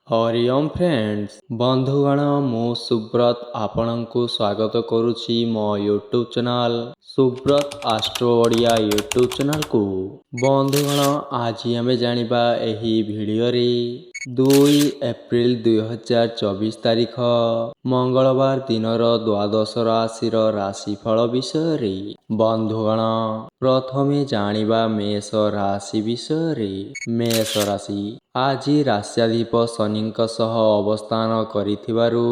Hariom friends बंधुगण मु सुब्रत आपणଙ୍କୁ स्वागत करुछि मो YouTube channel Subrata astro Odia YouTube channel को। बंधुगण आज आम जानिबा एही भिडियो रे 2 एप्रिल 2024 तारिख मंगलवार दिनर द्वादश राशि राशिफल विषय रे। बंधुगण प्रथमे जानिबा मेष राशि विषय रे। मेष राशि आज राश्याधिप शनिଙ୍କ सह अवस्थान करिथिबारु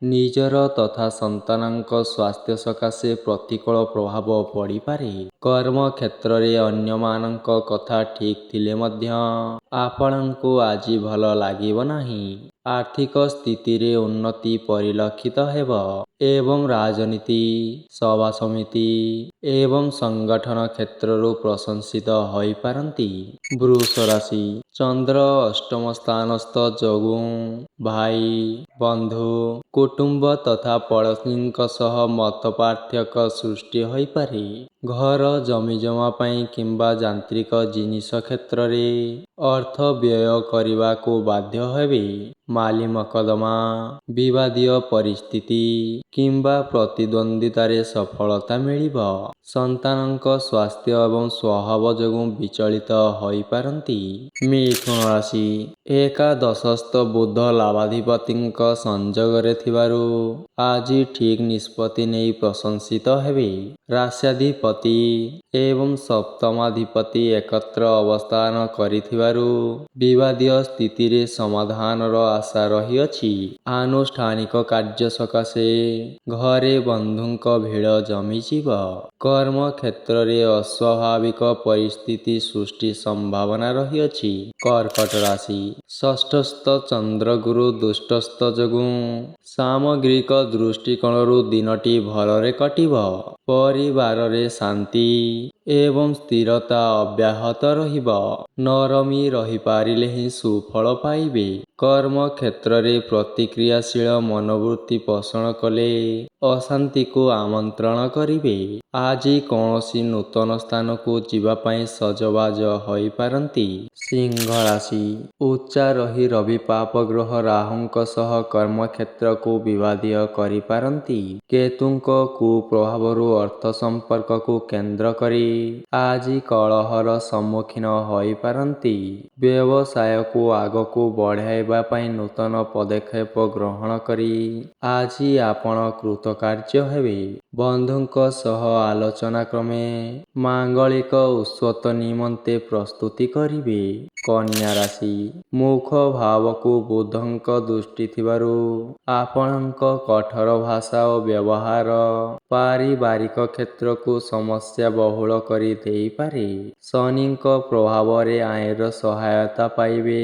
निजर तथा संतानଙ୍କ स्वास्थ्य सकाशे प्रतिकूल प्रभाव पड़िपारे। कर्म क्षेत्र रे अन्यमानଙ୍କ कथा ठीक थिले मध्य आपणଙ୍କୁ आज भल लागिब नाही। आर्थिक स्थिति रे उन्नति परिलक्षित हेब एवं राजनीति सभा समिति एवं संगठन क्षेत्ररु प्रशंसित होई पारंती। वृष राशि चंद्र अष्टम स्थानस्थ जोगु भाई बंधु कुटुंब तथा पड़ोसीଙ୍କ सह मत पार्थक्य सृष्टि होई पारे। घर जमी जमा पाई किंबा यांत्रिक जिनिस क्षेत्र रे अर्थ व्यय करने को बाध्य हेबे। माली मकदमा विवादीय परिस्थिति किंबा प्रतिद्वंदिता रे सफलता मिलिब। संतानଙ୍କ स्वास्थ्य एवं स्वभाव जोगु विचलित होई पारंती। मिथुन राशि एकादशस्थ बुध लाभाधिपतिଙ୍କ संजोगरे थिबारु आज ठीक निष्पत्ति नहीं प्रशंसित हेबे। राश्याधिपति एवं सप्तमाधिपति एकत्र अवस्थान करिथिबारु विवादीय स्थिति रे समाधान आशा रही अछि। आनुष्ठानिक कार्य सकाशे घरे बंधुଙ୍କ भीड़ जमीजिब। कर्म क्षेत्र रे अस्वाभाविक परिस्थिति सृष्टि संभावना रही अछि। कर्कट राशि षष्ठस्थ चंद्र गुरु दुष्टस्थ जोगु सामग्रिक दृष्टिकोणरु दिनटी भलरे कटिब। परिवार रे शांति एवं स्थिरता अब्याहत रहिब। नरमी रही पारिले ही सुफल पाइबे। कर्म क्षेत्र रे प्रतिक्रियाशील मनोवृत्ति पोषण कले अशांति को आमंत्रण करिवे। आज कौनसी नूतन स्थान को जीवा पाई सजबाज होई पारंती। सिंह राशि उच्चा रही रवि पाप ग्रह राहुंक सह कर्म क्षेत्र को विवादीय करि पारंती। केतुंक कुप्रभावरु अर्थ संपर्क को केंद्र करी आज कलहर सम्मुखीन होई पारंती। व्यवसाय को आग को बढ़ाइबा पाई नूतन पदक्षेप ग्रहण करी आज आपण कृतकार्य हेबे। बंधुंक सह आलोचना क्रमे मांगलिक उत्सव निमंते प्रस्तुति करिवे। कन्या राशि मुख भाव को बुधंक दृष्टि थिबारु आपणଙ୍କ कठोर भाषा और व्यवहार पारिवारिक क्षेत्र को समस्या बहुल करी देई पारे। शनिଙ୍କ प्रभाव रे आयर सहायता पाइबे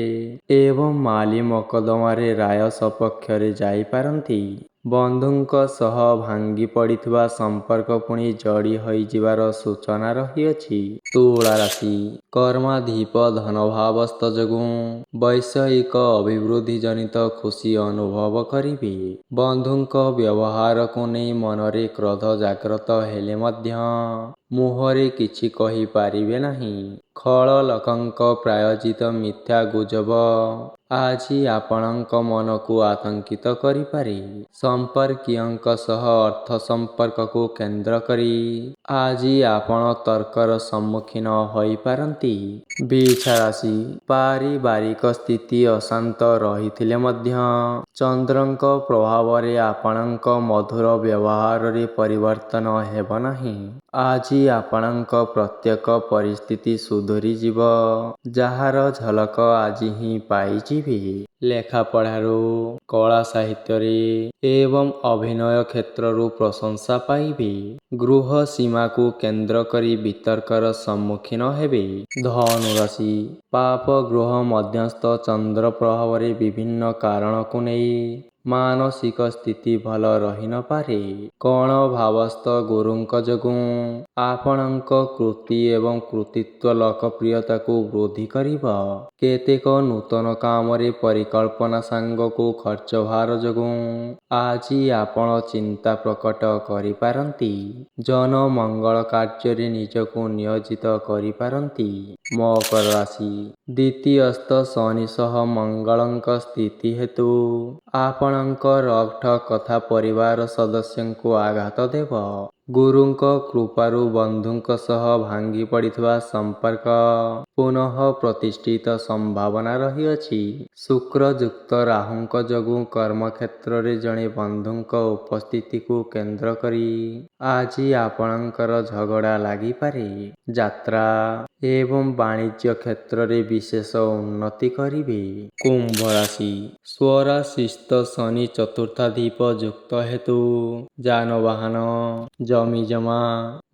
एवं माली मकदमा रे राय सपक्ष रे जाई पारंती। बंधुंक सह भांगी पड़िथिबा संपर्क पुणी जोड़ी होई जिबार सूचना रही अछि। तुला राशि कर्माधिप धन भावस्थ जोगु वैषयिक अभिवृद्धि जनित खुशी अनुभव करिवे। बंधुंक व्यवहार को नहीं मनरे क्रोध जाग्रत हेले मध्य मुहरे किछि कहि पारिबे नाही। खल लोकंक प्रायोजित मिथ्या गुजब आज आपणଙ୍କ मन को आतंकित करि पारे। संपर्कियंक सह अर्थ संपर्क को केंद्र करी आज आपण तर्कर सम्मुखीन होई पारंती। वृष राशि पारिवारिक स्थिति अशांत रहिथिले मध्य चंद्रଙ୍କ प्रभाव रे आपणଙ୍କ मधुर व्यवहार रे परिवर्तन हेब नाही। आज आपणଙ୍କ प्रत्येक परिस्थिति सुधुरी जीव जहार झलक आज ही पाई जीवे। लेखा पढ़ारू कला साहित्य रे एवं अभिनय क्षेत्र रु प्रशंसा पाइबे। गृह सीमा को केंद्र करी वितर्कर सम्मुखीन हेबे। धनु राशि पाप ग्रह मध्यस्थ चंद्र प्रभाव रे विभिन्न कारण को नहीं मानसिक स्थिति भल रही न पारे। कण भावस्थ गुरुंक जोगु आपणଙ୍କ कृति एवं कृतित्व लोकप्रियता को वृद्धि करिब। କେତେକ ନୂତନ କାମରେ ପରିକଳ୍ପନା ସାଙ୍ଗକୁ ଖର୍ଚ୍ଚ ଭାର ଯୋଗୁଁ ଆଜି ଆପଣ ଚିନ୍ତା ପ୍ରକଟ କରିପାରନ୍ତି। ଜନମଙ୍ଗଳ କାର୍ଯ୍ୟରେ ନିଜକୁ ନିୟୋଜିତ କରିପାରନ୍ତି। ମକର ରାଶି ଦ୍ୱିତୀୟସ୍ଥ ଶନି ସହ ମଙ୍ଗଳଙ୍କ ସ୍ଥିତି ହେତୁ ଆପଣଙ୍କ ରଫ୍ଟ କଥା ପରିବାର ସଦସ୍ୟଙ୍କୁ ଆଘାତ ଦେବ। ଗୁରୁଙ୍କ କୃପାରୁ ବନ୍ଧୁଙ୍କ ସହ ଭାଙ୍ଗି ପଡ଼ିଥିବା ସମ୍ପର୍କ ପୁନଃ ପ୍ରତିଷ୍ଠିତ ସମ୍ଭାବନା ରହିଅଛି। ଶୁକ୍ର ଯୁକ୍ତ ରାହୁଙ୍କ ଯୋଗୁଁ କର୍ମକ୍ଷେତ୍ରରେ ଜଣେ ବନ୍ଧୁଙ୍କ ଉପସ୍ଥିତିକୁ କେନ୍ଦ୍ର କରି ଆଜି ଆପଣଙ୍କର ଝଗଡ଼ା ଲାଗିପାରେ। ଯାତ୍ରା ଏବଂ ବାଣିଜ୍ୟ କ୍ଷେତ୍ରରେ ବିଶେଷ ଉନ୍ନତି କରିବେ। କୁମ୍ଭ ରାଶି ସ୍ୱରାଶିସ୍ଥ ଶନି ଚତୁର୍ଥାଧିପ ଯୁକ୍ତ ହେତୁ ଯାନବାହନ, ଜମିଜମା,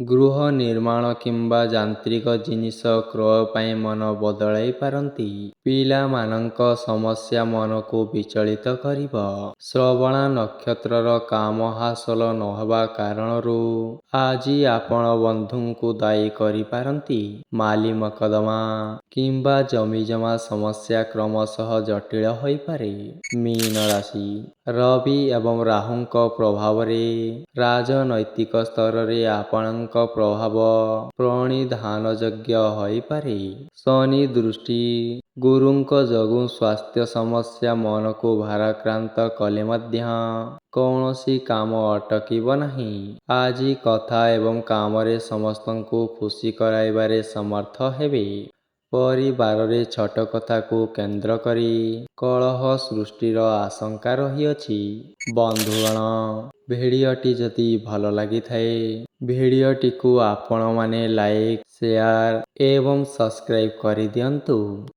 ଗୃହ ନିର୍ମାଣ କିମ୍ବା ଯାନ୍ତ୍ରିକ ଜିନିଷ କ୍ରୟ ପାଇଁ ମନ ବଦଳାଇ ପାରନ୍ତି। ପିଲାମାନଙ୍କ ସମସ୍ୟା ମନକୁ ବିଚଳିତ କରିବ। ଶ୍ରବଣ ନକ୍ଷତ୍ରର କାମ ହାସଲ ନହେବା କାରଣରୁ ଆଜି ଆପଣ ବନ୍ଧୁଙ୍କୁ ଦାୟୀ କରିପାରନ୍ତି। ମାଲି ମକଦ୍ଦମା କିମ୍ବା ଜମିଜମା ସମସ୍ୟା କ୍ରମଶଃ ଜଟିଳ ହୋଇପାରେ। ମୀନ ରାଶି ରବି ଏବଂ ରାହୁଙ୍କ ପ୍ରଭାବରେ ରାଜନୈତିକ ସ୍ତରରେ ଆପଣଙ୍କ ପ୍ରଭାବ ପ୍ରଣିଧାନଯୋଗ୍ୟ ହୋଇପାରେ। ଶନି ଦୃଷ୍ଟି ଗୁରୁଙ୍କ ଯୋଗୁଁ ସ୍ୱାସ୍ଥ୍ୟ ସମସ୍ୟା ମନକୁ ଭାରାକ୍ରାନ୍ତ କଲେ ମଧ୍ୟ କୌଣସି କାମ ଅଟକିବ ନାହିଁ। ଆଜି କଥା ଏବଂ କାମରେ ସମସ୍ତଙ୍କୁ ଖୁସି କରାଇବାରେ ସମର୍ଥ ହେବେ। ପରିବାରରେ ଛୋଟ କଥାକୁ କେନ୍ଦ୍ର କରି କଳହ ସୃଷ୍ଟିର ଆଶଙ୍କା ରହିଅଛି। ବନ୍ଧୁଗଣ, ଭିଡ଼ିଓଟି ଯଦି ଭଲ ଲାଗିଥାଏ ଭିଡ଼ିଓଟିକୁ ଆପଣମାନେ ଲାଇକ୍, ସେୟାର ଏବଂ ସବସ୍କ୍ରାଇବ୍ କରିଦିଅନ୍ତୁ।